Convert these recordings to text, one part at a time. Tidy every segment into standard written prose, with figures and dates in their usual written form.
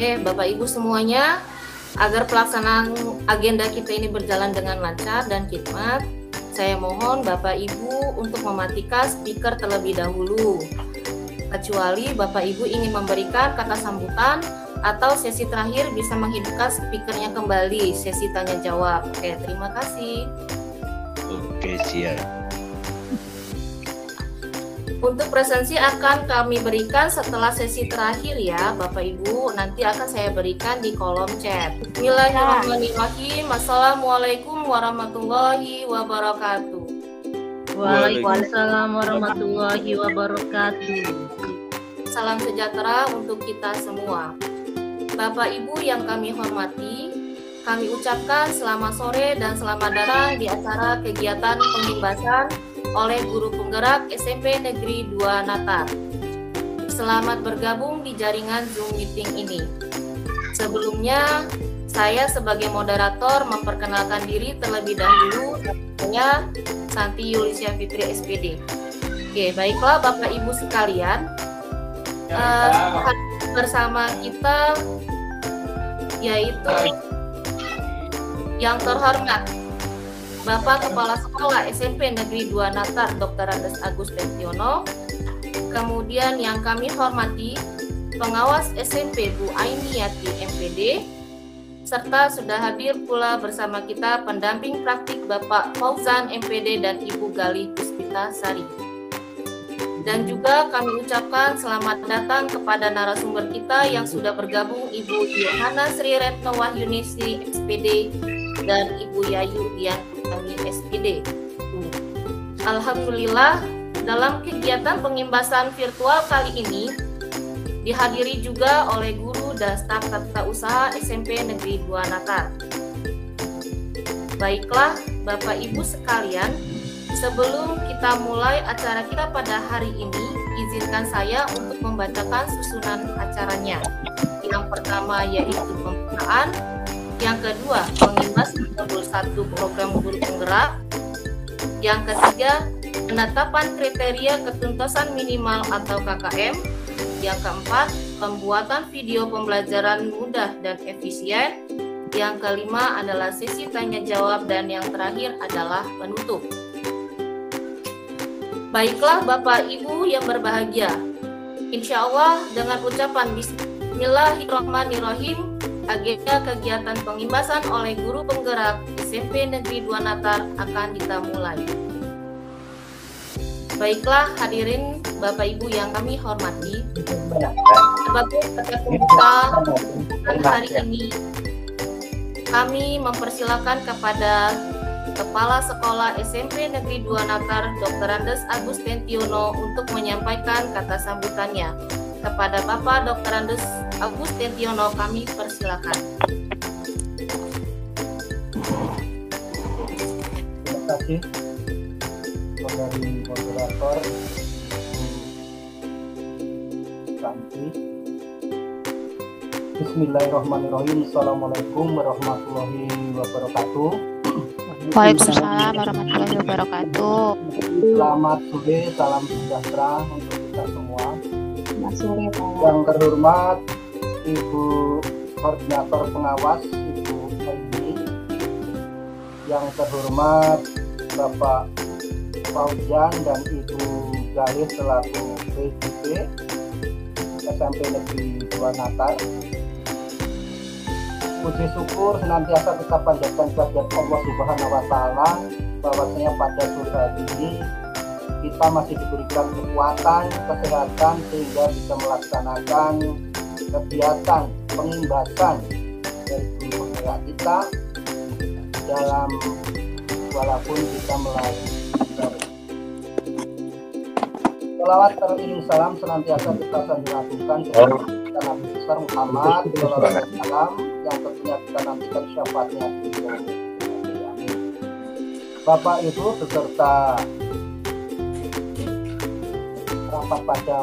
Oke, Bapak Ibu semuanya, agar pelaksanaan agenda kita ini berjalan dengan lancar dan khidmat, saya mohon Bapak Ibu untuk mematikan speaker terlebih dahulu. Kecuali Bapak Ibu ingin memberikan kata sambutan atau sesi terakhir bisa menghidupkan speakernya kembali, sesi tanya jawab. Oke, terima kasih. Oke, siap. Untuk presensi akan kami berikan setelah sesi terakhir ya Bapak Ibu. Nanti akan saya berikan di kolom chat. Bismillahirrahmanirrahim. Assalamualaikum warahmatullahi wabarakatuh. Waalaikumsalam warahmatullahi wabarakatuh. Salam sejahtera untuk kita semua. Bapak Ibu yang kami hormati, kami ucapkan selamat sore dan selamat datang di acara kegiatan pengimbasan oleh guru penggerak SMP Negeri 2 Natar. Selamat bergabung di jaringan Zoom meeting ini. Sebelumnya, saya sebagai moderator memperkenalkan diri terlebih dahulu. Saya Santi Yulisia Fitri SPD. Oke, baiklah Bapak Ibu sekalian, bersama kita yaitu yang terhormat Bapak Kepala Sekolah SMP Negeri 2 Natar Dr. Andes Agus Tentiono. Kemudian yang kami hormati Pengawas SMP Bu Aini Yati MPD, serta sudah hadir pula bersama kita pendamping praktik Bapak Fauzan MPD dan Ibu Galih Puspita Sari. Dan juga kami ucapkan selamat datang kepada narasumber kita yang sudah bergabung, Ibu Yohana Sri Retno Wahyuningsi SPD dan Ibu Yayu Dian kami SPD. Alhamdulillah, dalam kegiatan pengimbasan virtual kali ini dihadiri juga oleh guru dan staf tata usaha SMP Negeri 2 Natar. Baiklah Bapak Ibu sekalian, sebelum kita mulai acara kita pada hari ini, izinkan saya untuk membacakan susunan acaranya. Yang pertama yaitu pembukaan, yang kedua mengimbas modul 1 program guru penggerak, yang ketiga penetapan kriteria ketuntasan minimal atau KKM, yang keempat pembuatan video pembelajaran mudah dan efisien, yang kelima adalah sesi tanya jawab, dan yang terakhir adalah penutup. Baiklah Bapak Ibu yang berbahagia, insya Allah dengan ucapan Bismillahirrahmanirrahim, agenda kegiatan pengimbasan oleh guru penggerak SMP Negeri 2 Natar akan kita mulai. Baiklah hadirin Bapak Ibu yang kami hormati, sebagai pada pembuka hari ini, kami mempersilakan kepada Kepala Sekolah SMP Negeri 2 Natar Dr. Andes Agus Tentiono untuk menyampaikan kata sambutannya. Kepada Bapak Dr. Andes Agus Tentiono kami persilakan. Terima kasih dari moderator Santi. Bismillahirrahmanirrahim. Assalamualaikum warahmatullahi wabarakatuh. Waalaikumsalam warahmatullahi wabarakatuh. Selamat sore, salam sejahtera untuk kita semua. Yang terhormat Ibu Koordinator Pengawas Ibu Aini, yang terhormat Bapak Fauzan dan Ibu Galih selaku PJP SMP Negeri 2 Natar. Puji syukur senantiasa kita panjatkan kehadirat Allah Subhanahu wa Ta'ala, bahwasanya pada sore hari ini kita masih diberikan kekuatan, kesehatan sehingga bisa melaksanakan kegiatan pengimbasan dari guru penggerak kita dalam walaupun kita melalui daring. Shalawat teriring salam senantiasa kita sanjungan kepada Nabi besar Muhammad sallallahu alaihi wasallam yang tentunya kita nantikan syafaatnya di yaumil qiyamah. Amin. Bapak Ibu beserta rapat pada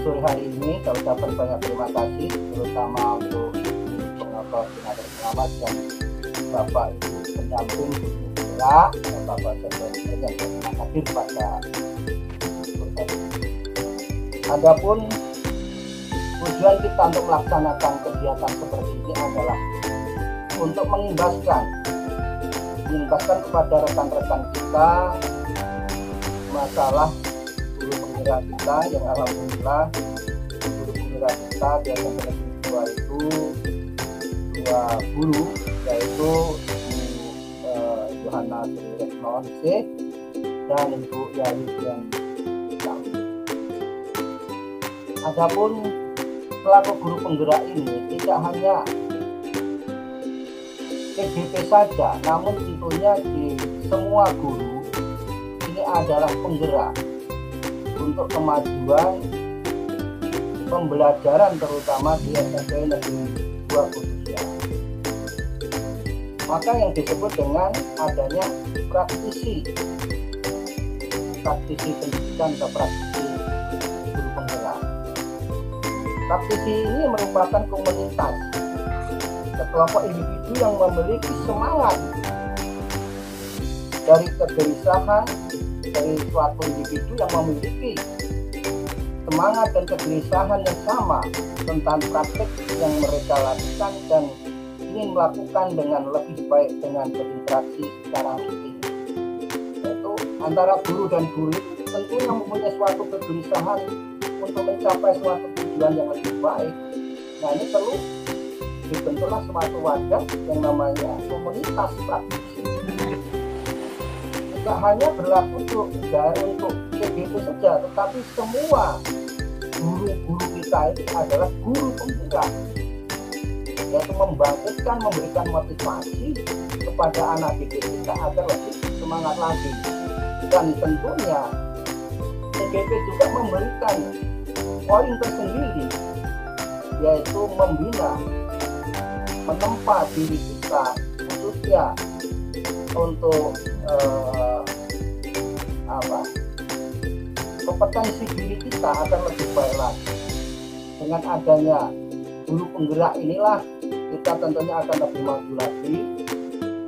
sore hari ini, saya ucapkan banyak terima kasih, terutama untuk koordinator pengawas dan Bapak Ibu pendamping guru penggerak dan Bapak Sekretariat yang telah hadir pada sore hari ini. Adapun puji Tujuan kita untuk melaksanakan kegiatan seperti ini adalah untuk mengimbaskan kepada rekan-rekan kita masalah guru penggerak kita yang alhamdulillah guru penggerak kita di SMP Negeri 2 itu 2 guru, yaitu Ibu Yohana Sri Retno dan Ibu Yayu yang kami. Adapun selaku guru penggerak ini tidak hanya PGP saja, namun tentunya di semua guru ini adalah penggerak untuk kemajuan pembelajaran terutama di SMP Negeri 2 khususnya. Maka yang disebut dengan adanya praktisi pendidikan atau praktisi guru penggerak. Praktisi ini merupakan komunitas kelompok individu yang memiliki semangat dari kegelisahan dari suatu individu yang memiliki semangat dan kegelisahan yang sama tentang praktek yang mereka lakukan dan ingin melakukan dengan lebih baik dengan berinteraksi secara rutin. Yaitu antara guru dan guru tentunya mempunyai suatu kegelisahan untuk mencapai suatu tujuan yang lebih baik. Nah, ini perlu dibentuklah suatu wadah yang namanya komunitas praktisi. Tidak hanya berlaku untuk PGP saja, tetapi semua guru-guru kita ini adalah guru penggerak, yaitu membangkitkan, memberikan motivasi kepada anak didik kita agar lebih semangat lagi. Dan tentunya PGP juga memberikan poin tersendiri, yaitu membina, menempa diri kita khususnya untuk kompetensi diri kita akan lebih baik lagi. Dengan adanya guru penggerak inilah kita tentunya akan lebih maju lagi,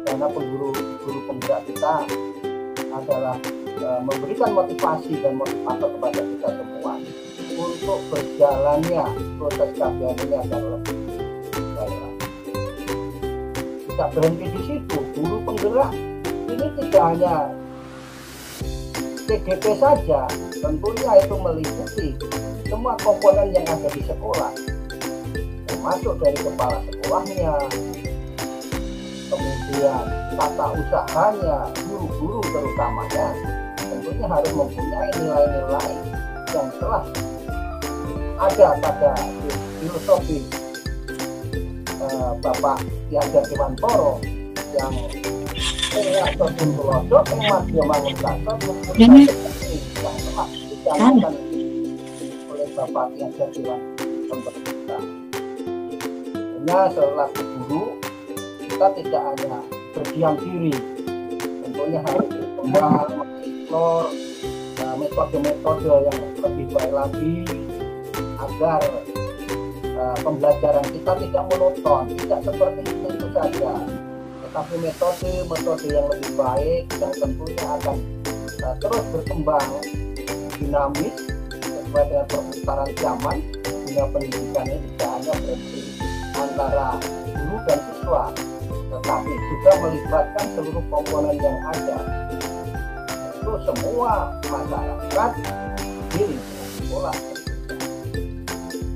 karena guru penggerak kita adalah memberikan motivasi dan motivator kepada kita semua untuk berjalannya proses KBM ini akan lebih baik lagi. Tidak berhenti di situ, guru penggerak ini tidak hanya PGP saja, tentunya itu meliputi semua komponen yang ada di sekolah, termasuk dari kepala sekolahnya, kemudian tata usahanya, guru-guru terutamanya, tentunya harus mempunyai nilai-nilai yang telah ada pada filosofi Bapak Ki Hajar Dewantara yang Todung Tulodo, Madya Mangun Karso, yang telah dicanangkan oleh Bapak Ki Hajar Dewantara. Hanya selaku guru kita tidak hanya berdiam diri, tentunya harus berkembang, mengeksplor metode-metode yang lebih baik lagi agar pembelajaran kita tidak monoton, tidak seperti itu saja, tetapi metode yang lebih baik yang tentunya akan terus berkembang dinamis sesuai dengan perputaran zaman, sehingga pendidikan ini tidak hanya berhenti antara guru dan siswa, tetapi juga melibatkan seluruh komponen yang ada, itu semua masyarakat di lingkungan sekolah.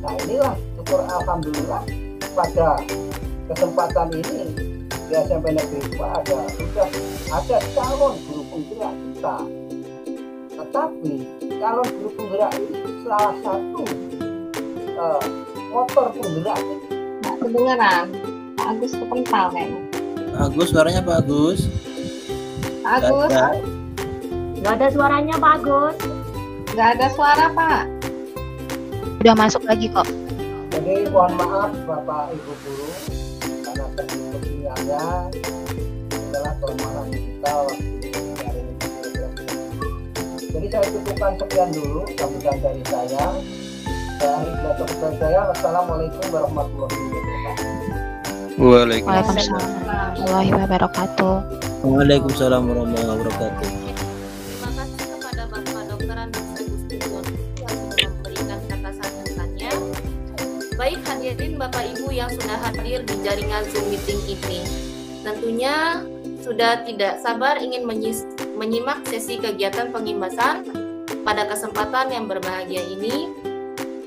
Nah, inilah syukur alhamdulillah pada kesempatan ini di SMP Negeri 2 sudah ada calon guru penggerak kita. Tetapi calon guru penggerak ini salah satu motor penggerak. Nggak kedengeran, Pak Agus kepental kayaknya. Agus, suaranya Pak Agus. Pak Agus, Nggak ada suaranya Pak Agus. nggak ada suara Pak. Udah masuk lagi kok. Jadi mohon maaf Bapak Ibu guru karena sinyalnya adalah kelemahan kita waktu dari ini. Jadi saya cukupkan sekian dulu sambutan dari saya. Wassalamualaikum warahmatullahi wabarakatuh. Waalaikumsalam warahmatullahi wabarakatuh. Waalaikumsalam warahmatullahi wabarakatuh. Terima kasih kepada Bapak Dr. Andes Agustinus yang sudah memberikan kata sambutannya. Baik hadirin Bapak Ibu yang sudah hadir di jaringan Zoom meeting ini. Tentunya sudah tidak sabar ingin menyimak sesi kegiatan pengimbasan pada kesempatan yang berbahagia ini.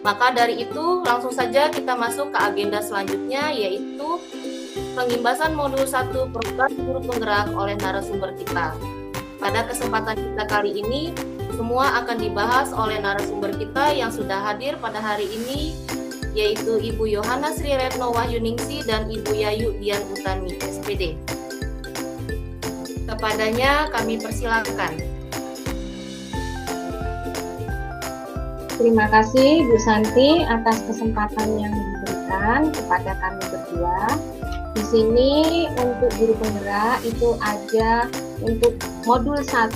Maka dari itu langsung saja kita masuk ke agenda selanjutnya, yaitu pengimbasan modul 1 program guru penggerak oleh narasumber kita. Pada kesempatan kita kali ini, semua akan dibahas oleh narasumber kita yang sudah hadir pada hari ini, yaitu Ibu Yohana Sri Retno Wahyuningsi dan Ibu Yayu Dian Utami, SPD. Kepadanya kami persilakan. Terima kasih Bu Santi atas kesempatan yang diberikan kepada kami berdua. Di sini untuk guru penggerak itu ada untuk modul 1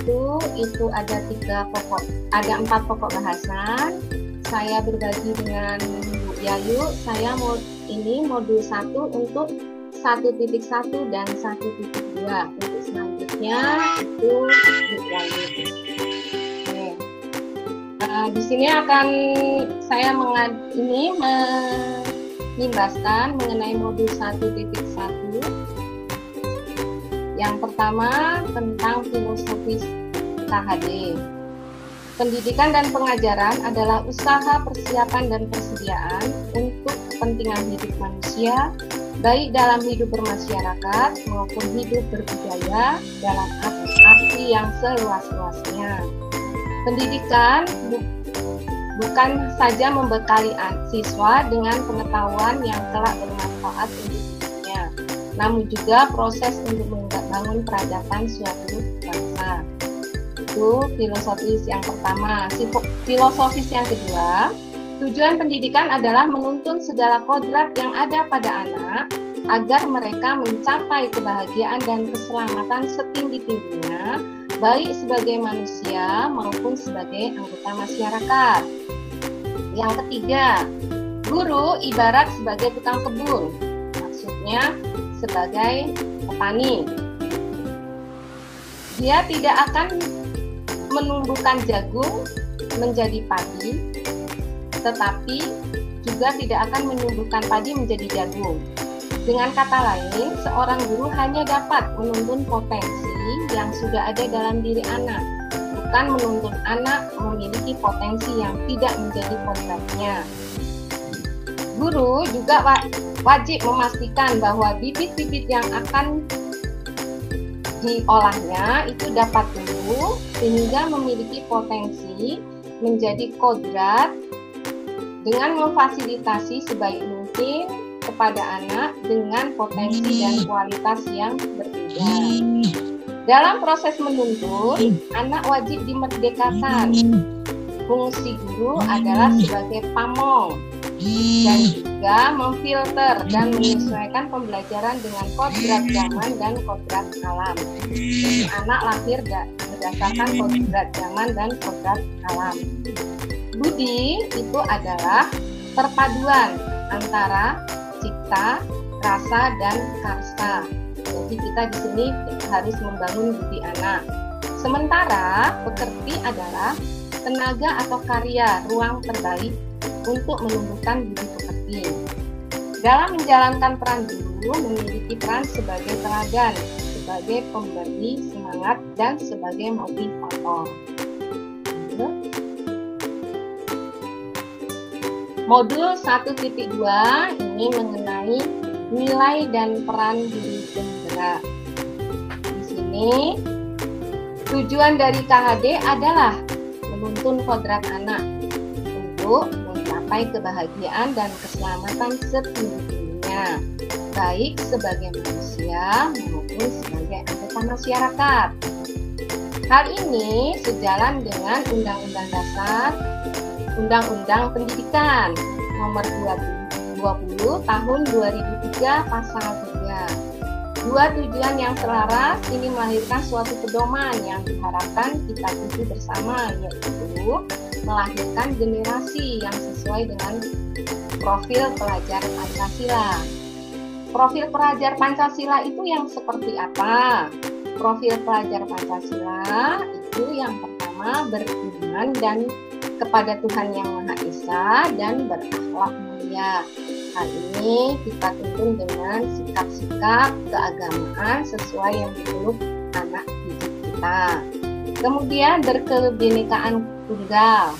itu ada 4 pokok bahasan. Saya berbagi dengan Bu Yayu, saya mau ini modul 1 untuk 1.1 dan 1.2. Untuk selanjutnya itu Bu Yayu. Di sini akan saya mengimbaskan mengenai modul 1.1. Yang pertama tentang filosofis KHD. Pendidikan dan pengajaran adalah usaha persiapan dan persediaan untuk kepentingan hidup manusia, baik dalam hidup bermasyarakat maupun hidup berbudaya dalam arti yang seluas-luasnya. Pendidikan bukan saja membekali siswa dengan pengetahuan yang kelak bermanfaat untuk dirinya, namun juga proses untuk membangun peradaban suatu bangsa. Itu filosofis yang pertama. Filosofis yang kedua, tujuan pendidikan adalah menuntun segala kodrat yang ada pada anak agar mereka mencapai kebahagiaan dan keselamatan setinggi-tingginya, baik sebagai manusia maupun sebagai anggota masyarakat. Yang ketiga, guru ibarat sebagai tukang kebun, maksudnya sebagai petani. Dia tidak akan menumbuhkan jagung menjadi padi, tetapi juga tidak akan menumbuhkan padi menjadi jagung. Dengan kata lain, seorang guru hanya dapat menuntun potensi yang sudah ada dalam diri anak, bukan menuntun anak memiliki potensi yang tidak menjadi kodratnya. Guru juga wajib memastikan bahwa bibit-bibit yang akan diolahnya itu dapat tumbuh sehingga memiliki potensi menjadi kodrat dengan memfasilitasi sebaik mungkin kepada anak dengan potensi dan kualitas yang berbeda. Dalam proses menuntun, anak wajib dimerdekakan. Fungsi guru adalah sebagai pamong dan juga memfilter dan menyesuaikan pembelajaran dengan kodrat zaman dan kodrat alam. Jadi anak lahir berdasarkan kodrat zaman dan kodrat alam. Budi itu adalah perpaduan antara cipta, rasa, dan karsa. Jadi kita di sini harus membangun budi anak. Sementara pekerti adalah tenaga atau karya ruang terbaik untuk menumbuhkan budi pekerti. Dalam menjalankan peran guru memiliki peran sebagai teladan, sebagai pemberi semangat, dan sebagai motivator. Modul 1.2 ini mengenai nilai dan peran guru penggerak. Di sini tujuan dari KHD adalah menuntun kodrat anak untuk mencapai kebahagiaan dan keselamatan setinggi-tingginya, baik sebagai manusia maupun sebagai anggota masyarakat. Hal ini sejalan dengan Undang-Undang Dasar Undang-Undang Pendidikan Nomor 20 Tahun 2003 Pasal 3. Dua tujuan yang selaras ini melahirkan suatu pedoman yang diharapkan kita tuju bersama, yaitu melahirkan generasi yang sesuai dengan profil pelajar Pancasila. Profil pelajar Pancasila itu yang seperti apa? Profil pelajar Pancasila itu yang pertama beriman dan kepada Tuhan Yang Maha Esa dan berakhlak mulia. Hal ini kita tuntun dengan sikap-sikap keagamaan sesuai yang dipeluk anak didik kita. Kemudian berkebinekaan tunggal,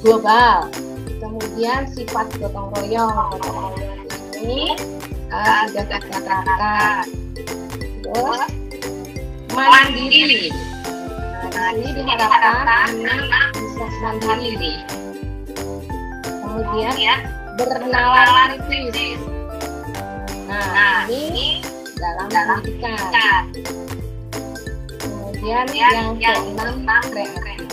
global. Kemudian sifat gotong royong. Gotong royong ini sudah kita katakan. Terus mandiri. Nah, di sini diharapkan anak bisa mandiri. Kemudian bernalar kritis. Nah, ini dalam pendidikan. Kemudian yang keenam kreatif.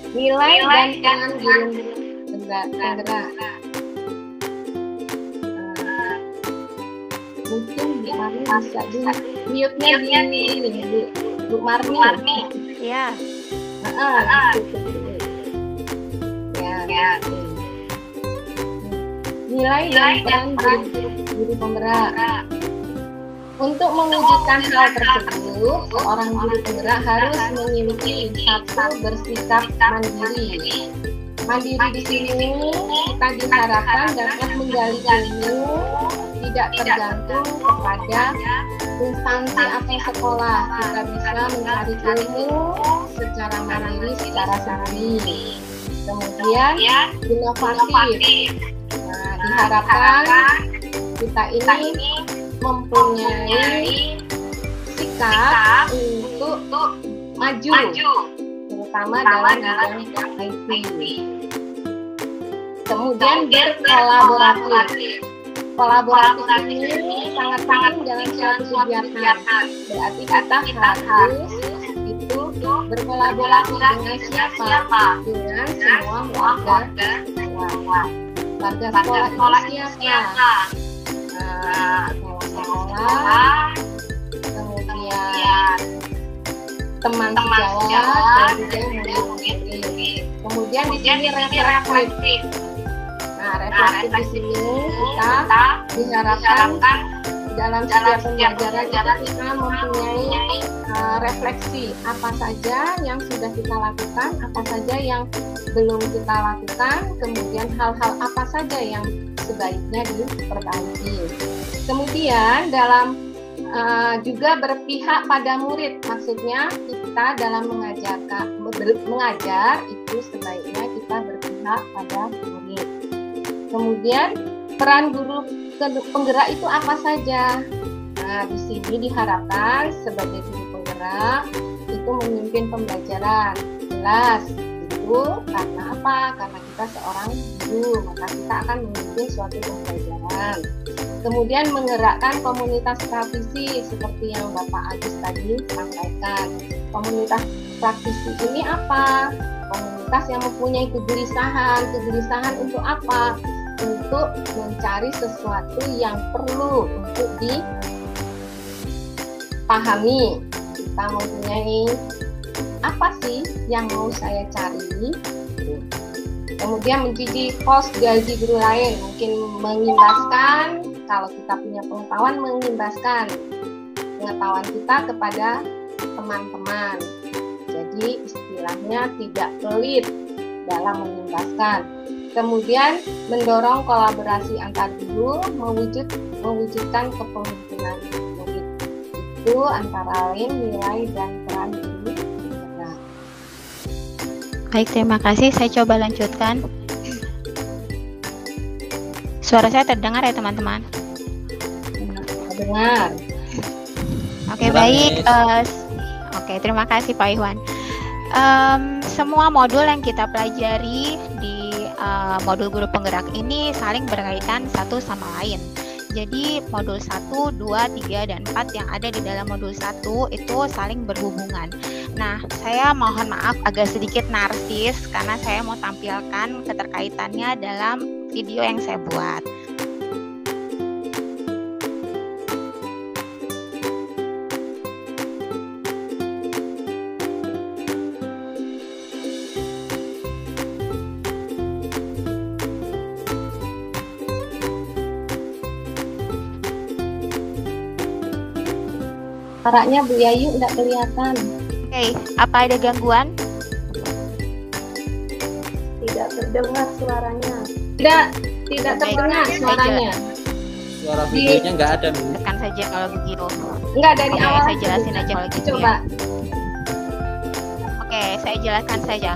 Nilai dan peran guru penggerak. Mungkin Bu Marni bisa di mute-nya di ini, Bu Marni. Ya. Ya. Nilai dan peran guru penggerak. Untuk mewujudkan hal tersebut, seorang guru penggerak harus memiliki satu bersikap mandiri. Mandiri di sini kita diharapkan dapat menggali ilmu, tidak tergantung kepada instansi atau sekolah. Kita bisa mencari ilmu secara mandiri, secara sendiri. Kemudian inovatif. Nah, diharapkan kita ini mempunyai sikap untuk maju, terutama dalam bidang IT. Kemudian berkolaboratif. Kolaboratif ini sangat penting dalam suatu kegiatan. Berarti kita harus itu berkolaborasi dengan siapa? Dengan semua warga sekolah. Warga sekolah itu siapa? Sekolah, kemudian teman sejawat, dan juga murid. Kemudian di sini reflektif. Nah, reflektif di sini kita diharapkan dalam setiap pembelajaran kita mempunyai refleksi apa saja yang sudah kita lakukan, apa saja yang belum kita lakukan, kemudian hal-hal apa saja yang sebaiknya diperbaiki. Kemudian dalam juga berpihak pada murid, maksudnya kita dalam mengajar itu sebaiknya kita berpihak pada murid. Kemudian peran guru penggerak itu apa saja? Nah, di sini diharapkan sebagai guru penggerak itu memimpin pembelajaran. Jelas itu karena apa? Karena kita seorang guru, maka kita akan memimpin suatu pembelajaran. Kemudian menggerakkan komunitas praktisi seperti yang Bapak Agus tadi sampaikan. Komunitas praktisi ini apa? Komunitas yang mempunyai kegelisahan. Kegelisahan untuk apa? Untuk mencari sesuatu yang perlu untuk dipahami. Kita mempunyai apa sih yang mau saya cari? Kemudian mencuci pos gaji guru lain, mungkin mengimbaskan, kalau kita punya pengetahuan, mengimbaskan pengetahuan kita kepada teman-teman. Jadi istilahnya tidak pelit dalam mengimbaskan. Kemudian mendorong kolaborasi antar guru, mewujudkan kepemimpinan murid. Itu antara lain nilai dan peran guru. Baik, terima kasih. Saya coba lanjutkan. Suara saya terdengar ya, teman-teman? Terdengar. Oke, baik. Oke, terima kasih Pak Iwan. Semua modul yang kita pelajari di modul guru penggerak ini saling berkaitan satu sama lain. Jadi modul 1, 2, 3, dan 4 yang ada di dalam modul 1 itu saling berhubungan. Nah, saya mohon maaf agak sedikit narsis karena saya mau tampilkan keterkaitannya dalam video yang saya buat. Suaranya Bu Yayu tidak kelihatan. Oke, apa ada gangguan? Tidak terdengar suaranya. Tidak terdengar suaranya. Suara videonya nggak ada, Bu. Tekan saja kalau begitu. Enggak dari Oke, awal. saya jelasin aja kalau gitu Coba. ya. Oke, saya jelaskan saja.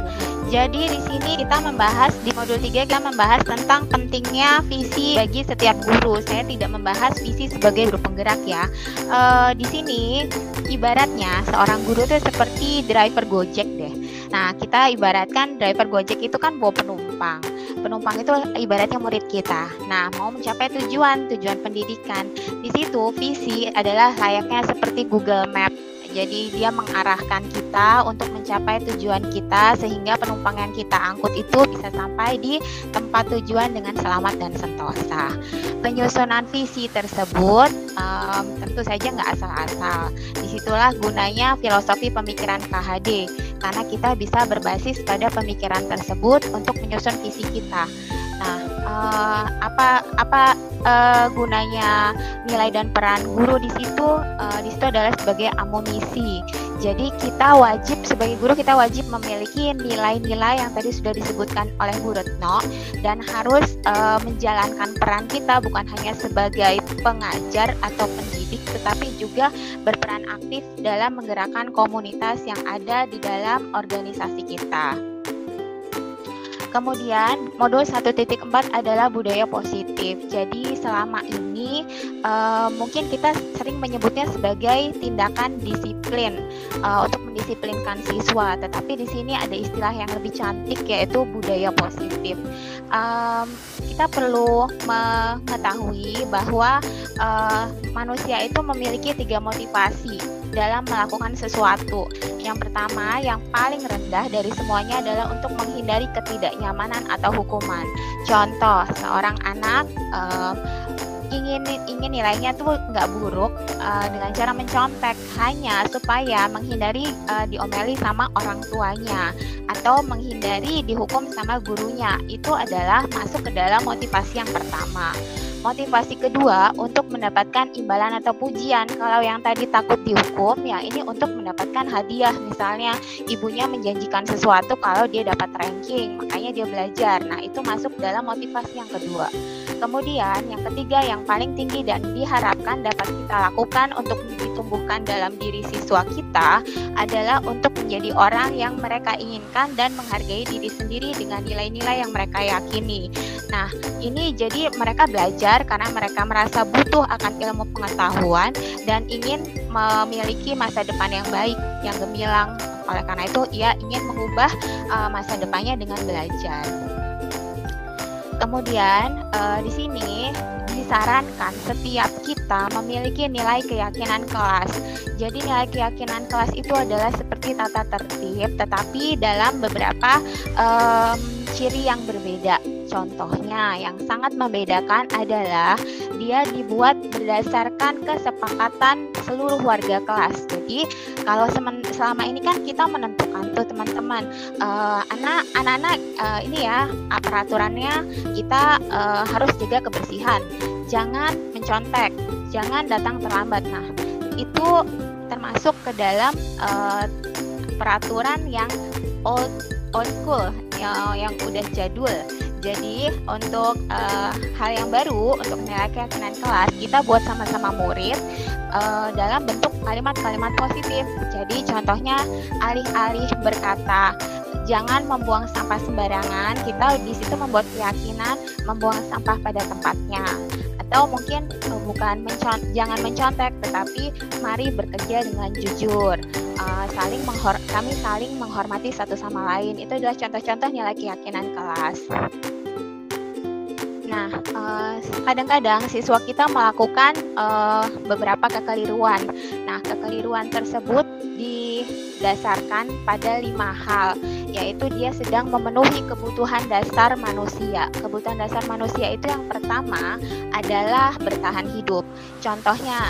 Jadi di sini kita membahas di modul 3 kita membahas tentang pentingnya visi bagi setiap guru. Saya tidak membahas visi sebagai guru penggerak ya. Di sini ibaratnya seorang guru itu seperti driver Gojek deh. Nah, kita ibaratkan driver Gojek itu kan bawa penumpang. Penumpang itu ibaratnya murid kita. Nah, mau mencapai tujuan pendidikan. Di situ visi adalah layaknya seperti Google Map. Jadi dia mengarahkan kita untuk mencapai tujuan kita sehingga penumpang yang kita angkut itu bisa sampai di tempat tujuan dengan selamat dan sentosa. Penyusunan visi tersebut tentu saja nggak asal-asal. Disitulah gunanya filosofi pemikiran KHD karena kita bisa berbasis pada pemikiran tersebut untuk menyusun visi kita. Nah, apa gunanya nilai dan peran guru di situ? Di situ adalah sebagai amunisi. Jadi kita wajib sebagai guru kita wajib memiliki nilai-nilai yang tadi sudah disebutkan oleh Bu Retno dan harus menjalankan peran kita bukan hanya sebagai pengajar atau pendidik tetapi juga berperan aktif dalam menggerakkan komunitas yang ada di dalam organisasi kita. Kemudian modul 1.4 adalah budaya positif. Jadi selama ini mungkin kita sering menyebutnya sebagai tindakan disiplin untuk mendisiplinkan siswa. Tetapi di sini ada istilah yang lebih cantik yaitu budaya positif. Kita perlu mengetahui bahwa manusia itu memiliki 3 motivasi dalam melakukan sesuatu. Yang pertama, yang paling rendah dari semuanya adalah untuk menghindari ketidaknyamanan atau hukuman. Contoh, seorang anak ingin nilainya tuh nggak buruk dengan cara mencontek hanya supaya menghindari diomeli sama orang tuanya atau menghindari dihukum sama gurunya. Itu adalah masuk ke dalam motivasi yang pertama. Motivasi kedua untuk mendapatkan imbalan atau pujian. Kalau yang tadi takut dihukum, ya ini untuk mendapatkan hadiah. Misalnya ibunya menjanjikan sesuatu kalau dia dapat ranking, makanya dia belajar. Nah, itu masuk dalam motivasi yang kedua. Kemudian yang ketiga yang paling tinggi dan diharapkan dapat kita lakukan untuk ditumbuhkan dalam diri siswa kita adalah untuk menjadi orang yang mereka inginkan dan menghargai diri sendiri dengan nilai-nilai yang mereka yakini. Nah, ini jadi mereka belajar karena mereka merasa butuh akan ilmu pengetahuan dan ingin memiliki masa depan yang baik, yang gemilang. Oleh karena itu, ia ingin mengubah masa depannya dengan belajar. Kemudian di sini disarankan setiap kita memiliki nilai keyakinan kelas. Jadi nilai keyakinan kelas itu adalah seperti tata tertib, tetapi dalam beberapa ciri yang berbeda. Contohnya yang sangat membedakan adalah dia dibuat berdasarkan kesepakatan seluruh warga kelas. Jadi kalau selama ini kan kita menentukan tuh teman-teman anak-anak ini ya peraturannya kita harus jaga kebersihan, jangan mencontek, jangan datang terlambat. Nah itu termasuk ke dalam peraturan yang old school yang udah jadul. Jadi untuk hal yang baru untuk nilai keyakinan kelas kita buat sama-sama murid dalam bentuk kalimat-kalimat positif. Jadi contohnya alih-alih berkata jangan membuang sampah sembarangan, kita di situ membuat keyakinan membuang sampah pada tempatnya. Atau mungkin jangan mencontek, tetapi mari bekerja dengan jujur. Kami saling menghormati satu sama lain. Itu adalah contoh-contoh nilai keyakinan kelas. Nah, kadang-kadang siswa kita melakukan beberapa kekeliruan. Nah, kekeliruan tersebut didasarkan pada 5 hal, yaitu dia sedang memenuhi kebutuhan dasar manusia. Kebutuhan dasar manusia itu yang pertama adalah bertahan hidup. Contohnya,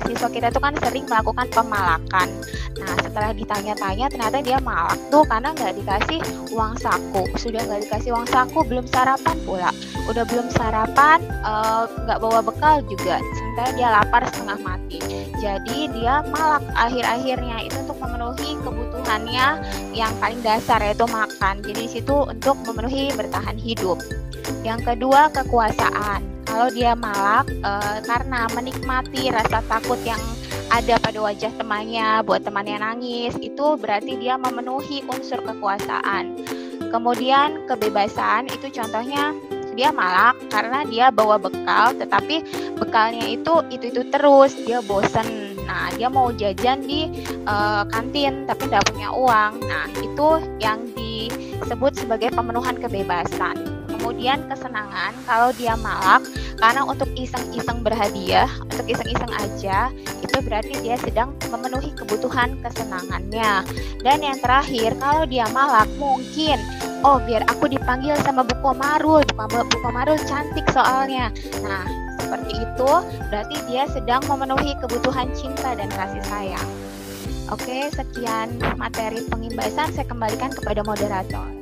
siswa kita itu kan sering melakukan pemalakan. Nah, setelah ditanya-tanya ternyata dia malak tuh karena nggak dikasih uang saku. Sudah nggak dikasih uang saku, belum sarapan pula. Udah belum sarapan, nggak bawa bekal juga. ketika dia lapar setengah mati. Jadi dia malak akhir-akhirnya itu untuk memenuhi kebutuhannya yang paling dasar, yaitu makan. Jadi di situ untuk memenuhi bertahan hidup. Yang kedua, kekuasaan. Kalau dia malak karena menikmati rasa takut yang ada pada wajah temannya, buat temannya nangis, itu berarti dia memenuhi unsur kekuasaan. Kemudian kebebasan, itu contohnya dia malak karena dia bawa bekal, tetapi bekalnya itu terus, dia bosen. Nah, dia mau jajan di kantin tapi tidak punya uang. Nah, itu yang disebut sebagai pemenuhan kebebasan. Kemudian kesenangan, kalau dia malak karena untuk iseng-iseng berhadiah, untuk iseng-iseng aja, itu berarti dia sedang memenuhi kebutuhan kesenangannya. Dan yang terakhir, kalau dia malak mungkin, oh biar aku dipanggil sama Bu Komarul, Bu Komarul cantik soalnya. Nah, seperti itu berarti dia sedang memenuhi kebutuhan cinta dan kasih sayang. Oke, sekian materi pengimbasan, saya kembalikan kepada moderator.